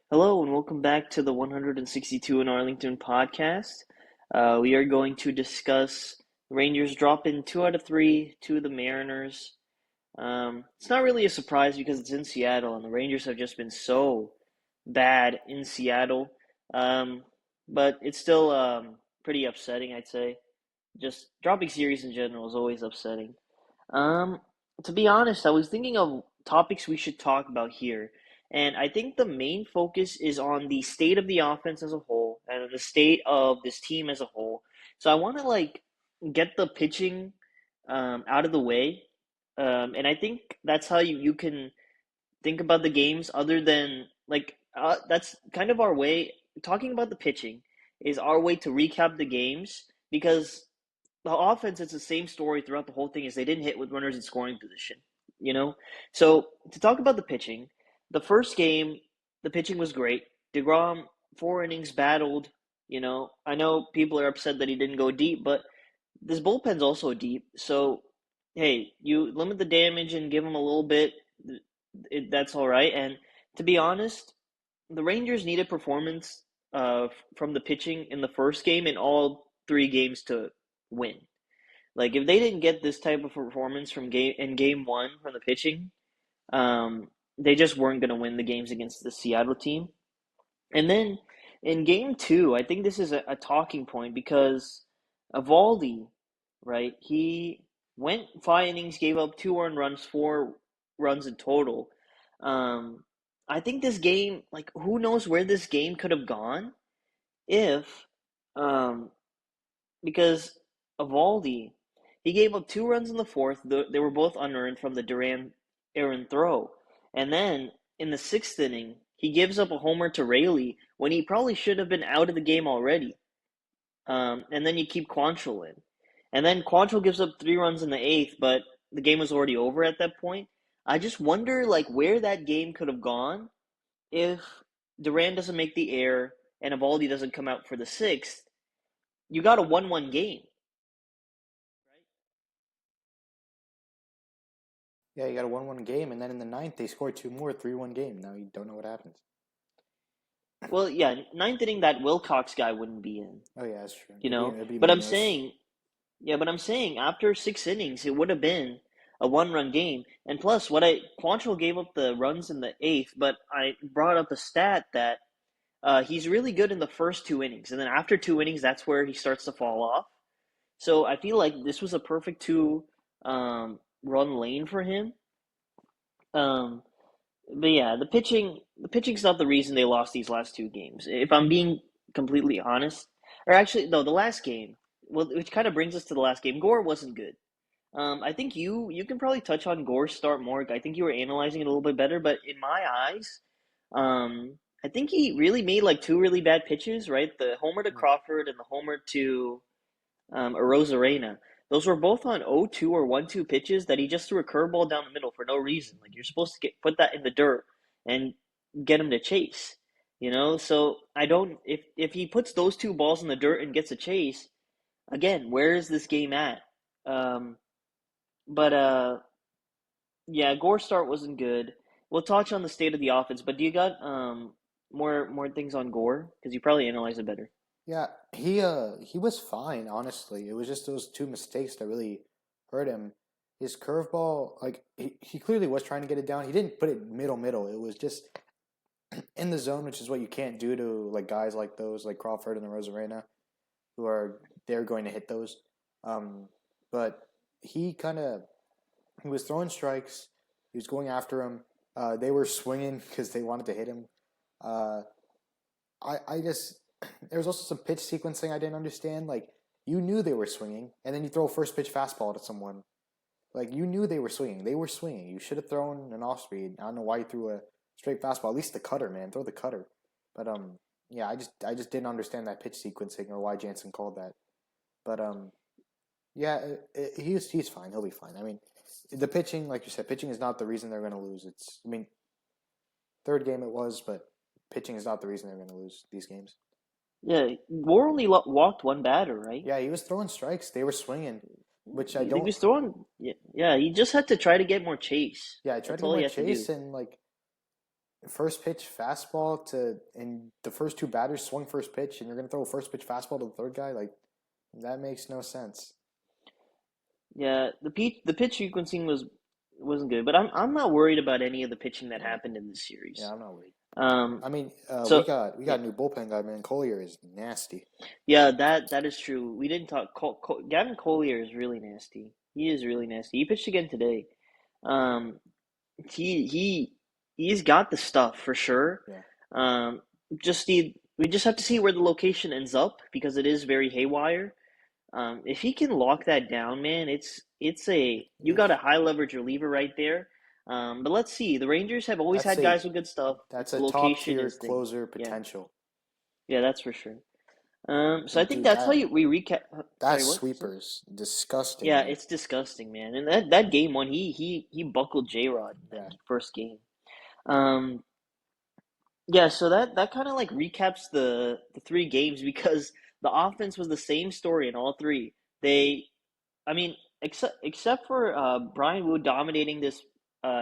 Hello and welcome back to the 162 in Arlington podcast. We are going to discuss Rangers dropping 2 out of 3 to the Mariners. It's not really a surprise because it's in Seattle and the Rangers have just been so bad in Seattle. Um, but it's still pretty upsetting, I'd say. Just dropping series in general is always upsetting. Um, to be honest, I was thinking of topics we should talk about here, and I think the main focus is on the state of the offense as a whole and the state of this team as a whole. So I want to get the pitching out of the way, and I think that's how you can think about the games other than that's kind of our way. Talking about the pitching is our way to recap the games because the offense, it's the same story throughout the whole thing is they didn't hit with runners in scoring position, you know? So to talk about the pitching, the first game, the pitching was great. DeGrom, 4 innings battled, I know people are upset that he didn't go deep, but this bullpen's also deep. So, hey, you limit the damage and give him a little bit, that's all right. And to be honest, the Rangers needed performance from the pitching in the first game and all 3 games to win. Like if they didn't get this type of performance from game one from the pitching, they just weren't going to win the games against the Seattle team. And then in game two, I think this is a talking point because Evaldi, right? He went 5 innings, gave up 2 earned runs, 4 runs in total. Um, I think this game, like, who knows where this game could have gone if, um, because Evaldi, he gave up 2 runs in the fourth. They were both unearned from the Duran errant throw. And then in the sixth inning, he gives up a homer to Rayleigh when he probably should have been out of the game already. And then you keep Quantrill in. And then Quantrill gives up 3 runs in the eighth, but the game was already over at that point. I just wonder like where that game could have gone if Duran doesn't make the error and Evaldi doesn't come out for the sixth. You got a 1-1 game, right? Yeah, you got a 1-1 game, and then in the ninth they scored two more, 3-1 game. Now you don't know what happens. Well, yeah, ninth inning that Wilcox guy wouldn't be in, Oh yeah, that's true. you know. It'd be But I'm Munoz. saying, yeah, but I'm saying after 6 innings, it would have been a one-run game. And plus, Quantrill gave up the runs in the eighth, but I brought up the stat that he's really good in the first 2 innings, and then after 2 innings, that's where he starts to fall off. So I feel like this was a perfect run lane for him. Um, But yeah, the pitching's not the reason they lost these last 2 games. If I'm being completely honest, or actually, no, the last game, well, which kind of brings us to the last game. Gore wasn't good. I think you can probably touch on Gore's start more. I think you were analyzing it a little bit better, but in my eyes, I think he really made like 2 really bad pitches, right? The homer to Crawford and the homer to Arozarena. Those were both on 0-2 or 1-2 pitches that he just threw a curveball down the middle for no reason. Like you're supposed to put that in the dirt and get him to chase, So I don't if he puts those 2 balls in the dirt and gets a chase, again, where is this game at? Um, but yeah, Gore's start wasn't good. We'll touch on the state of the offense, but do you got more things on Gore? Because you probably analyze it better. Yeah, he was fine, honestly. It was just those two mistakes that really hurt him. His curveball, like he clearly was trying to get it down. He didn't put it middle. It was just in the zone, which is what you can't do to like guys like those, like Crawford and the Rosarena, who are they're going to hit those. But he kind of he was throwing strikes. He was going after him. They were swinging because they wanted to hit him. Uh, I just there was also some pitch sequencing I didn't understand. Like you knew they were swinging, and then you throw a first pitch fastball to someone. Like you knew they were swinging. They were swinging. You should have thrown an off speed. I don't know why you threw a straight fastball. At least the cutter, man. Throw the cutter. But yeah. I just didn't understand that pitch sequencing or why Jansen called that. But yeah, he's fine. He'll be fine. I mean, the pitching, like you said, pitching is not the reason they're going to lose. I mean, third game it was, but pitching is not the reason they're going to lose these games. Yeah, Gore only walked one batter, right? Yeah, he was throwing strikes. They were swinging, which I He don't. was throwing. Yeah, he just had to try to get more chase. Yeah, I tried to That's get all more he had to do. chase, and like first pitch fastball to and the first two batters swung first pitch, and you're gonna throw a first pitch fastball to the third guy? Like that makes no sense. Yeah, the pitch sequencing wasn't good, but I'm not worried about any of the pitching that Yeah, happened in this series. yeah, I'm not worried. Um, I mean, we so got yeah, a new bullpen guy, man. Collier is nasty. yeah, that is true. We didn't talk. Gavin Collier is really nasty. He is really nasty. He pitched again today. Um, he he he's got the stuff for sure. Yeah, Um, just need we just have to see where the location ends up because it is very haywire. If he can lock that down, man, it's a you got a it's high leverage reliever right there. But let's see. The Rangers have always that's had a guys with good stuff. It's that's the a top location tier is the closer yeah potential. yeah that's for sure. So I And think dude, that's how we recap. that Sorry, what? sweeper's disgusting, Yeah, man. it's disgusting, man. And that game one, he buckled J Rod in that Yeah, first game. Um, yeah, so that kind of like recaps the three games because the offense was the same story in all three. They I mean, except for Brian Wood dominating this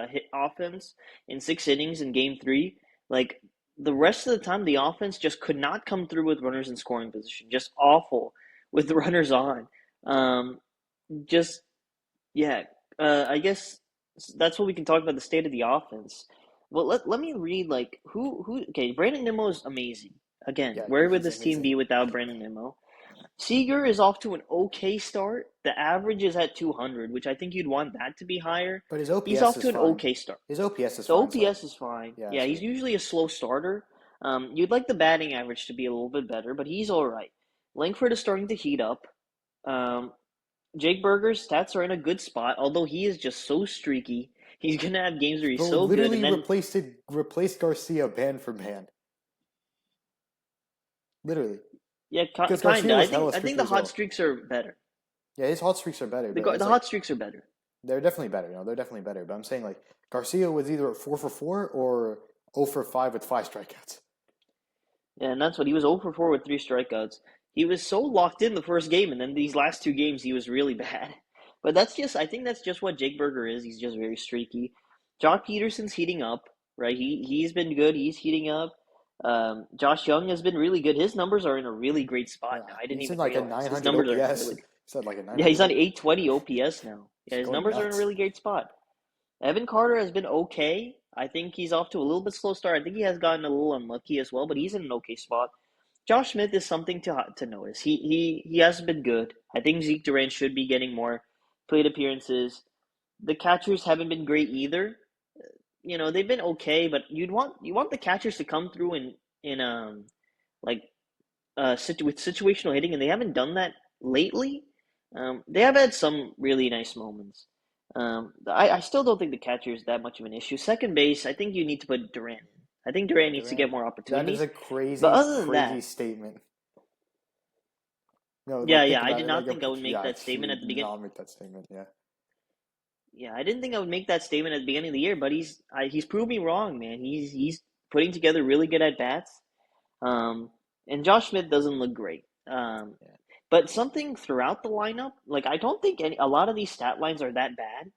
hit offense in 6 innings in Game Three, like the rest of the time, the offense just could not come through with runners in scoring position. Just awful with the runners on. Um, just yeah, I guess that's what we can talk about the state of the offense. Well, let me read like who. Okay, Brandon Nimmo is amazing. Again, yeah, where would he's this team amazing. be without Brandon Nimmo? Seager is off to an okay start. The average is at 200, which I think you'd want that to be higher. But his He's OPS off is to an fine. okay start. His OPS is The fine, so OPS is fine. yeah, Yeah, he's so usually a slow starter. You'd like the batting average to be a little bit better, but he's all right. Langford is starting to heat up. Um, Jake Berger's stats are in a good spot, although he is just so streaky. He's gonna have games where he's bro so good, and literally then replaced Garcia band for band. Literally. yeah, Because Garcia kinda. was hella I think streaky the as hot well. streaks are better. Yeah, his hot streaks are better, The but it's the like hot streaks are better. they're definitely better. They're definitely better. But I'm saying like Garcia was either 4 for 4 or 0 for 5 with 5 strikeouts. Yeah, and that's what he was 0 for 4 with 3 strikeouts. He was so locked in the first game, and then these last 2 games he was really bad. But I think that's just what Jake Berger is. He's just very streaky. Jock Peterson's heating up, right? He's been good. He's heating up. Josh Young has been really good. His numbers are in a really great spot Yeah, now. I didn't he's in even like a realize his 900 numbers are in a OPS. really He said like a yeah. 900 He's on OPS. 820 OPS now. Yeah, He's his going numbers are in a nuts. really great spot. Evan Carter has been okay. I think he's off to a little bit slow start. I think he has gotten a little unlucky as well, but he's in an okay spot. Josh Smith is something to notice. He hasn't been good. I think Zeke Durant should be getting more plate appearances. The catchers haven't been great either. They've been okay, but you want the catchers to come through in like with situational hitting, and they haven't done that lately. They have had some really nice moments. I still don't think the catcher is that much of an issue. Second base, I think you need to put Durant in. I think Durant needs to get Durant. more That is opportunities. a But crazy, other than crazy that, statement. No, yeah, like think yeah, I about did it. not think I would make Yeah, that you statement at would the beginning. not make that statement. Yeah, Yeah, I didn't think I would make that statement at the beginning of the year, but he's proved me wrong, man. He's putting together really good at bats. Um, and Josh Smith doesn't look great. yeah, But something throughout the lineup, like I don't think a lot of these stat lines are that bad.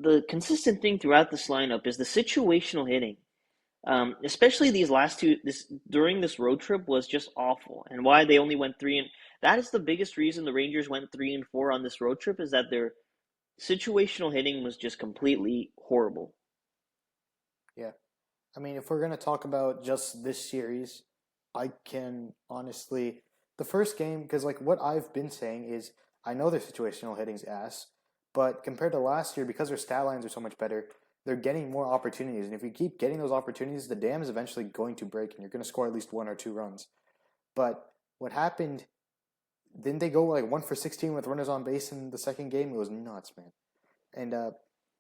The consistent thing throughout this lineup is the situational hitting. Especially these last two this during this road trip was just awful. And why they only went three and that is the biggest reason the Rangers went 3-4 on this road trip is that their situational hitting was just completely horrible. yeah. I mean, if we're gonna talk about just this series, I can honestly the first game because like what I've been saying is I know their situational hitting's ass, but compared to last year, because their stat lines are so much better, they're getting more opportunities. And if you keep getting those opportunities, the dam is eventually going to break, and you're going to score at least 1 or 2 runs. But what happened? Didn't they go like 1 for 16 with runners on base in the second game? It was nuts, man. And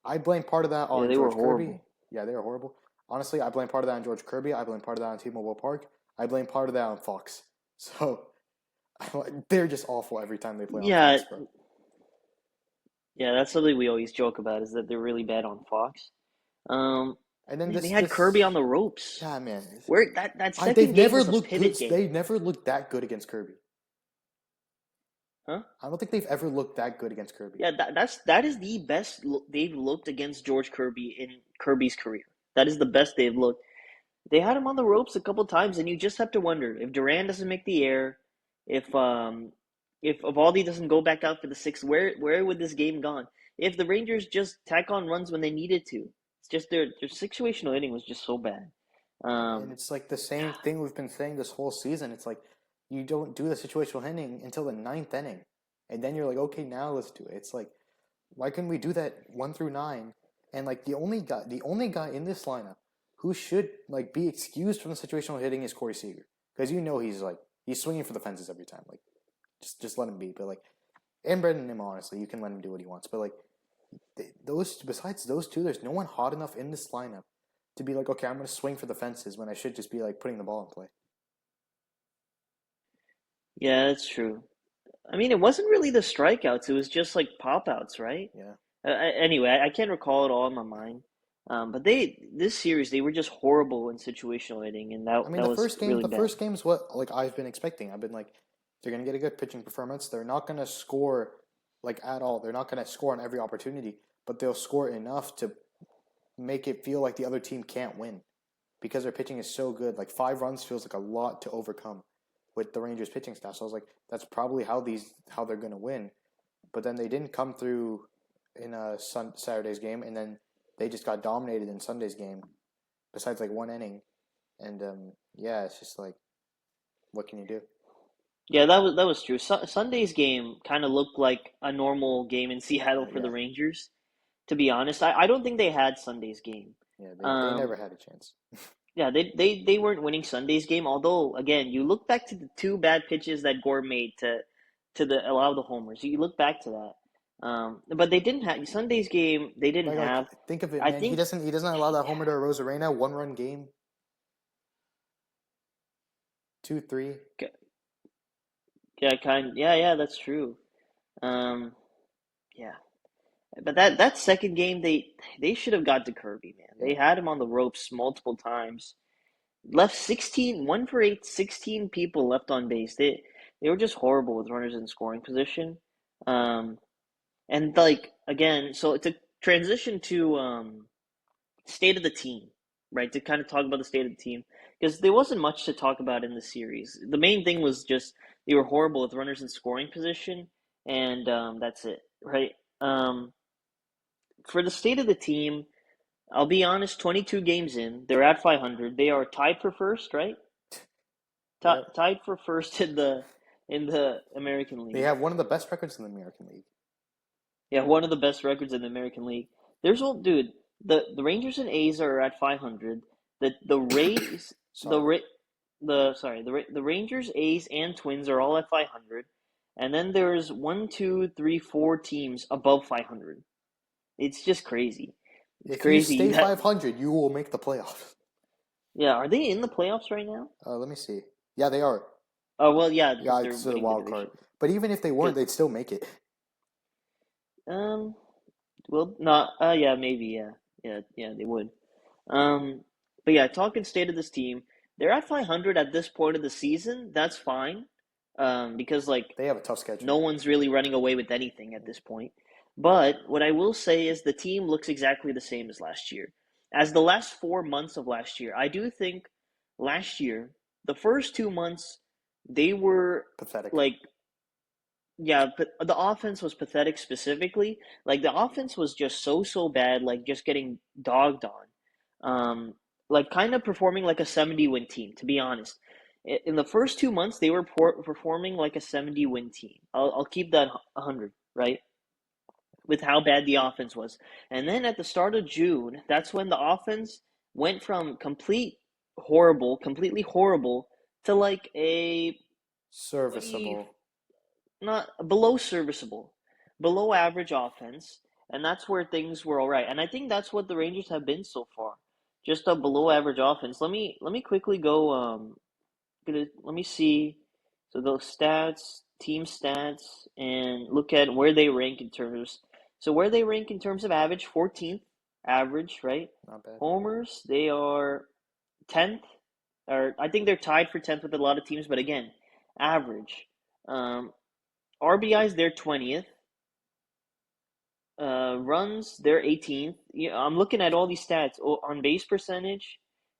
I blame part of that Yeah, on they were George Kirby. horrible. Yeah, they were horrible. Honestly, I blame part of that on George Kirby. I blame part of that on T-Mobile Park. I blame part of that on Fox. So they're just awful every time they play on Yeah, Fox, bro. yeah, that's something we always joke about is that they're really bad on Fox. Um, And then Man, they this had Kirby this on the ropes. yeah, man. Where that They've second game never was a looked good. pivot game, They never looked that good against Kirby. huh? I don't think they've ever looked that good against Kirby. Yeah, that is the best they've looked against George Kirby in Kirby's career. That is the best they've looked. They had him on the ropes a couple times, and you just have to wonder if Duran doesn't make the air, if Evaldi doesn't go back out for the sixth, where would this game gone? If the Rangers just tack on runs when they needed to, it's just their situational hitting was just so bad. And Um, it's like the same thing we've been saying this whole season. It's like you don't do the situational inning until the ninth inning, and then you're like, okay, now let's do it. It's like, why couldn't we do that 1 through 9? And like the only guy in this lineup who should like be excused from the situational hitting is Corey Seager, because he's swinging for the fences every time. Like, just let him be. But like, and Brendan Nimmo, honestly, you can let him do what he wants. But like, those besides those two, there's no one hot enough in this lineup to be like, okay, I'm going to swing for the fences when I should just be like putting the ball in play. yeah, that's true. I mean, it wasn't really the strikeouts; it was just like pop outs, right? Yeah. Anyway, I can't recall it all in my mind. But this series they were just horrible in situational hitting, and that I mean, that was really the bad. first game is what like I've been expecting. I've been like, they're going to get a good pitching performance. They're not going to score like at all. They're not going to score on every opportunity, but they'll score enough to make it feel like the other team can't win because their pitching is so good. Like 5 runs feels like a lot to overcome with the Rangers pitching staff. So I was like, that's probably how they're going to win. But then they didn't come through in Saturday's game, and then they just got dominated in Sunday's game. Besides like 1 inning, and yeah, it's just like, what can you do? Yeah, that was true. Sunday's game kind of looked like a normal game in Seattle for Yeah, the Rangers. To be honest, I don't think they had Sunday's game. yeah, they Um, never had a chance. yeah, they weren't winning Sunday's game. Although, again, you look back to the two bad pitches that Gore made to the allow the homers. You look back to that. But they didn't have Sunday's game. They didn't Like have. think of it, I man. He think. doesn't allow that homer to Rosarena, 1 run game, 2-3. Yeah, yeah, that's true. Um, yeah. But that second game, they should have got to Kirby, man. They Yeah, had him on the ropes multiple times. Left 16, 1 for 8, 16 people left on base. They were just horrible with runners in scoring position. Um, and like again, so to transition to state of the team, right? To kind of talk about the state of the team because there wasn't much to talk about in the series. The main thing was just they were horrible with runners in scoring position, and that's it, right? Um, for the state of the team, I'll be honest, 22 games in, they're at 500. They are tied for first, right? yep. Tied for first in the American They League. have one of the best records in the American League. Yeah, one of the best records in the American League. There's old dude. The Rangers and A's are at 500. The Rays the Sorry. Ra- the sorry the Rangers, A's, and Twins are all at 500, and then there's one, two, three, four teams above 500. It's just crazy. It's If you crazy stay that 500, you will make the playoffs. yeah. Are they in the playoffs right now? Let me see. Yeah, they are. Oh well, yeah, because Yeah, they're it's a winning the wild card. division. But even if they weren't, 'Cause, they'd still make it. um, well, not yeah, maybe yeah, they would. Um, but yeah, talking state of this team, they're at 500 at this point of the season. That's fine, because like They have a tough no schedule. one's really running away with anything at this point. But what I will say is the team looks exactly the same as last year. As the last 4 months of last year, I do think last year, the first 2 months, they were Pathetic. like yeah, but the offense was pathetic specifically. Like the offense was just so bad, like just getting dogged on. Like kind of performing like a 70 win team, to be honest. In the first 2 months, they were performing like a 70 win team. I'll keep that 100, right? With how bad the offense was. And then at the start of June, that's when the offense went from completely horrible to like a what do you Serviceable. not below serviceable, below average offense, and that's where things were all right. And I think that's what the Rangers have been so far, just a below average offense. Let me quickly go. Let me see. So those stats, team stats, and look at where they rank in terms. So where they rank in terms of average, 14th average, right? Not bad. Homers, they are 10th, or I think they're tied for 10th with a lot of teams, but again, average. Um, RBIs, they're 20th. Runs, they're 18th. Yeah, I'm looking at all these stats. On base percentage,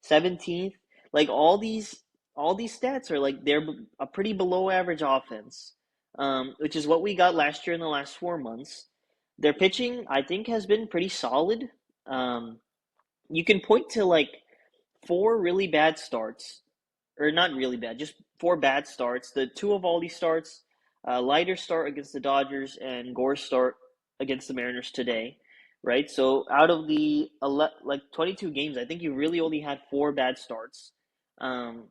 17th. Like all these stats are like they're a pretty below average offense, which is what we got last year in the last 4 months. Their pitching, I think, has been pretty solid. Um, you can point to like four really bad starts, or not really bad, just four bad starts. The two of all these starts, Leiter's start against the Dodgers and Gore's start against the Mariners today, right? So out of the 22 games, I think you really only had four bad starts,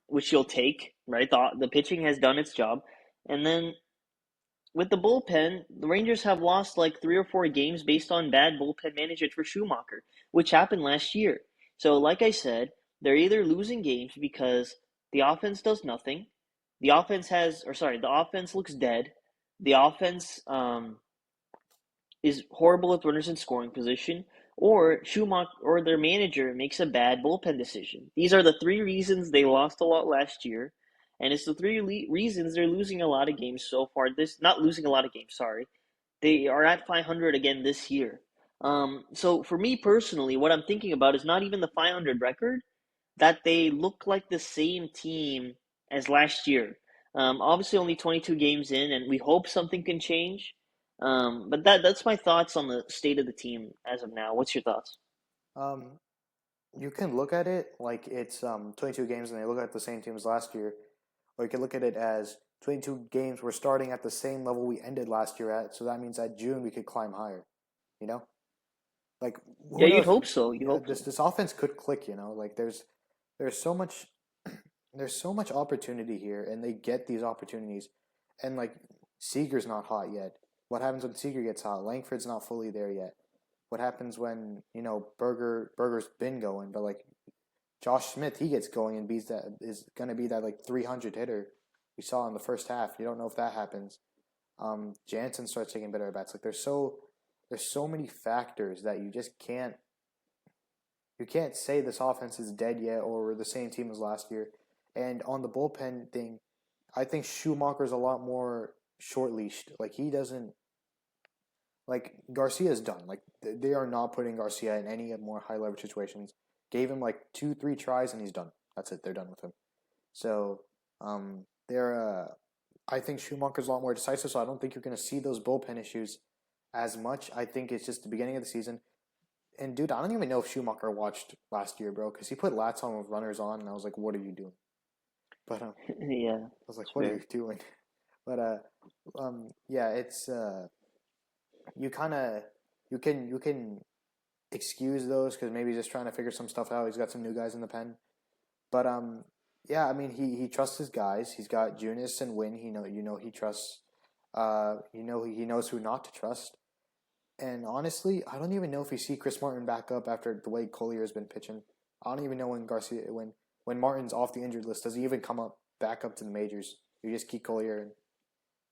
which you'll take, right? The pitching has done its job, and then with the bullpen, the Rangers have lost like 3 or 4 games based on bad bullpen management for Schumacher, which happened last year. So, like I said, they're either losing games because the offense does nothing, the offense looks dead, the offense is horrible with runners in scoring position, or Schumacher or their manager makes a bad bullpen decision. These are the three reasons they lost a lot last year, and it's the reasons they're losing a lot of games so far. This not losing a lot of games, sorry. They are at 500 again this year. So for me personally, what I'm thinking about is not even the 500 record, that they look like the same team as last year. Obviously, only 22 games in, and we hope something can change. But that's my thoughts on the state of the team as of now. What's your thoughts? Um, you can look at it like it's 22 games and they look at the same team as last year, or you can look at it as 22 games we're starting at the same level we ended last year at. So that means that June we could climb higher. You know, like Yeah, who you'd knows? hope so. You Yeah, hope this so. this offense could click. Like there's so much there's so much opportunity here, and they get these opportunities. And like Seager's not hot yet. What happens when Seager gets hot? Langford's not fully there yet. What happens when Berger's been going, but like Josh Smith, he gets going and is going to be that like 300 hitter we saw in the first half. You don't know if that happens. Jansen starts taking better at bats. Like there's so many factors that you can't say this offense is dead yet or we're the same team as last year. And on the bullpen thing, I think Schumacher's a lot more short leashed. Like he doesn't like Garcia's done. Like they are not putting Garcia in any more high leverage situations. Gave him like 2, 3 tries and he's done. That's it. They're done with him. So they're I think Schumacher's a lot more decisive. So I don't think you're going to see those bullpen issues as much. I think it's just the beginning of the season. And dude, I don't even know if Schumacher watched last year, bro, because he put lats on with runners on, and I was like, "What are you doing?" But Yeah, I was like, it's "What are fair. you doing?" But yeah, it's you kind of you can excuse those because maybe he's just trying to figure some stuff out. He's got some new guys in the pen, but yeah, I mean he trusts his guys. He's got Junis and Win. He trusts. He knows who not to trust. And honestly, I don't even know if we see Chris Martin back up after the way Collier has been pitching. I don't even know when Martin's off the injured list. Does he even come up back up to the majors? You just keep Collier in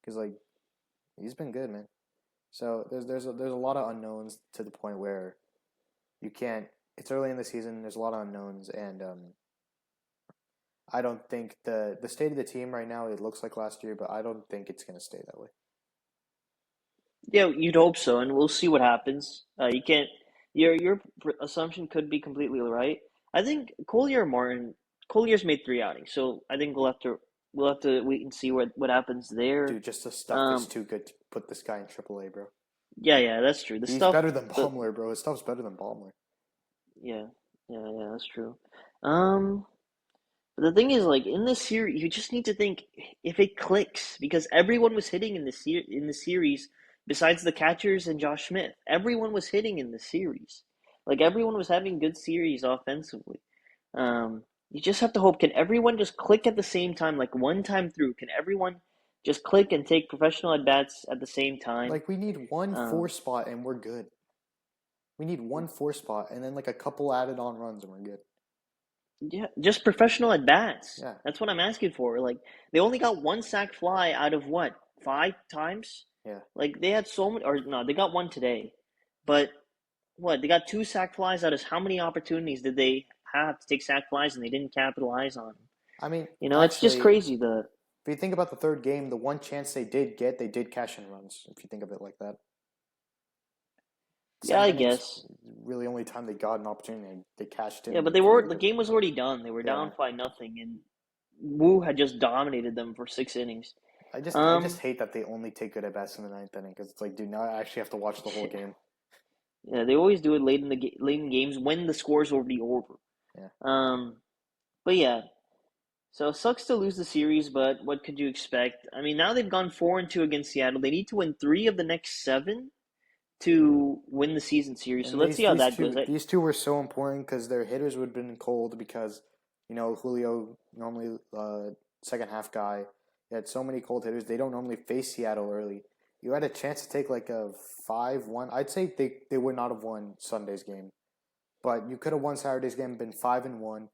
because like he's been good, man. So there's a lot of unknowns to the point where you can't. It's early in the season. There's a lot of unknowns, and I don't think the state of the team right now it looks like last year, but I don't think it's gonna stay that way. Yeah, you'd hope so, and we'll see what happens. You can't. Your assumption could be completely right. I think Collier's made 3 outings, so I think we'll have to wait and see what happens there. Dude, just the stuff is Um, too good to put this guy in AAA, bro. yeah, yeah, that's true. The He's stuff, better than the Baumler, bro. His stuff's better than Baumler. yeah, yeah, that's true. Um, but the thing is, like in this series, you just need to think if it clicks because everyone was hitting in the series besides the catchers and Josh Smith. Everyone was hitting in the series. Like everyone was having good series offensively. You just have to hope. Can everyone just click at the same time, like one time through? Can everyone just click and take professional at bats at the same time? Like we need one four Um, spot and we're good. We need one four spot and then like a couple added on runs and we're good. Yeah, just professional at bats. Yeah, That's what I'm asking for. Like they only got one sack fly out of what, 5 times? yeah. Like they had so many, or no, they got one today, but what? They got 2 sack flies out of how many opportunities did they have to take sack flies and they didn't capitalize on? I mean, It's just actually, crazy. The if you think about the third game, the one chance they did get, they did cash in runs. If you think of it like that. Yeah, I Seventh innings, guess. really only time they got an opportunity. They cashed Yeah, in but like three the to game was already done. They were yeah. down 5-0, and Wu had just dominated them for 6 innings. I just Um, hate that they only take good at bats in the ninth inning because it's like, do not actually have to watch the whole game. yeah, they always do it late in games when the score's already over. Yeah, Um, but yeah, so it sucks to lose the series, but what could you expect? I mean, now they've gone 4-2 against Seattle. They need to win three of the next seven to win the season series. So and let's these see how these that goes. two these two were so important because their hitters would have been cold because Julio normally second half guy. He had so many cold hitters. They don't normally face Seattle early. You had a chance to take like a 5-1. I'd say they would not have won Sunday's game, but you could have won Saturday's game, been 5-1,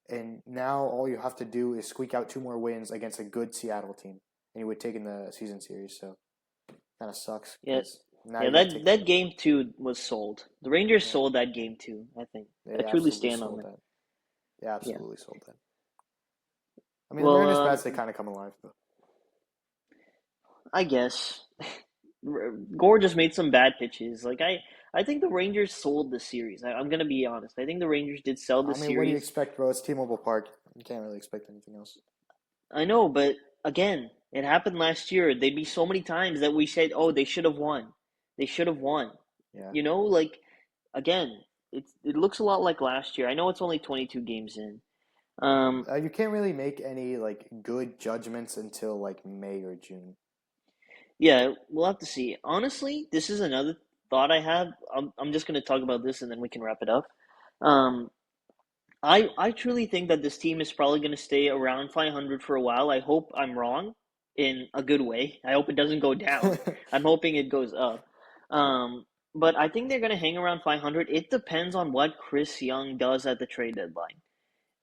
and now all you have to do is squeak out two more wins against a good Seattle team, and you would take in the season series. So kind of sucks Yeah, because now yeah, you got to take that them. game two was sold. The Rangers Yeah, sold that game too, I think. I they truly absolutely stand on sold that. that. They Yeah. absolutely sold that. I mean, the Well, Mariners bats they kind of come alive though. I guess Gore just made some bad pitches. I think the Rangers sold the series. I'm gonna be honest. I think the Rangers did sell the I mean, what do you series. expect, bro? It's T-Mobile Park. You can't really expect anything else. I know, but again, it happened last year. There'd be so many times that we said, "Oh, they should have won. They should have won." Yeah, Again, it looks a lot like last year. I know it's only 22 games in. Um, you can't really make any like good judgments until like May or June. yeah, we'll have to see. Honestly, this is another thought I have. I'm just gonna talk about this and then we can wrap it up. Um, I truly think that this team is probably going to stay around 500 for a while. I hope I'm wrong in a good way. I hope it doesn't go down. I'm hoping it goes up. Um, but I think they're going to hang around 500. It depends on what Chris Young does at the trade deadline.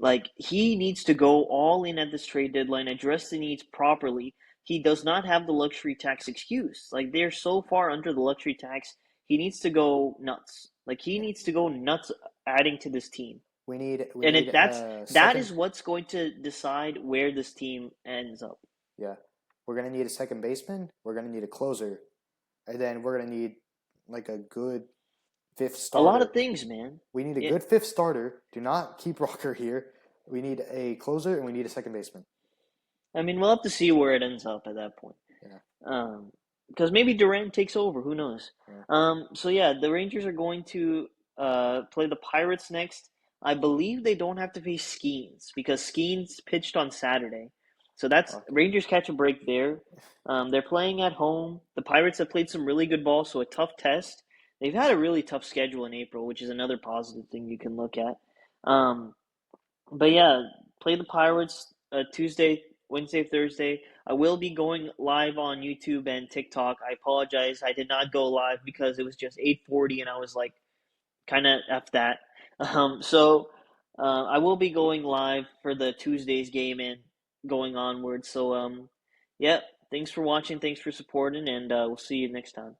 Like, he needs to go all in at this trade deadline, address the needs properly. He does not have the luxury tax excuse. Like, they're so far under the luxury tax, he needs to go nuts. Like, he Yeah, needs to go nuts adding to this team. we And need it that's a that second. is what's going to decide where this team ends up. Yeah, we're gonna need a second baseman. We're gonna need a closer, and then we're gonna need like a good fifth A lot of starter. things, man. We need a Yeah, good fifth starter. Do not keep Rocker here. We need a closer and we need a second baseman. I mean, we'll have to see where it ends up at that point. Yeah, Um, because maybe Durant takes over. Who knows? yeah. So yeah, the Rangers are going to play the Pirates next. I believe they don't have to face Skeens because Skeens pitched on Saturday. So that's Okay. Rangers catch a break there. They're playing at home. The Pirates have played some really good ball, so a tough test. They've had a really tough schedule in April, which is another positive thing you can look at. Um, but yeah, play the Pirates Tuesday, Wednesday, Thursday. I will be going live on YouTube and TikTok. I apologize. I did not go live because it was just 8:40 and I was like kind of F that. I will be going live for the Tuesday's game and going onward. Yeah, thanks for watching. Thanks for supporting, and we'll see you next time.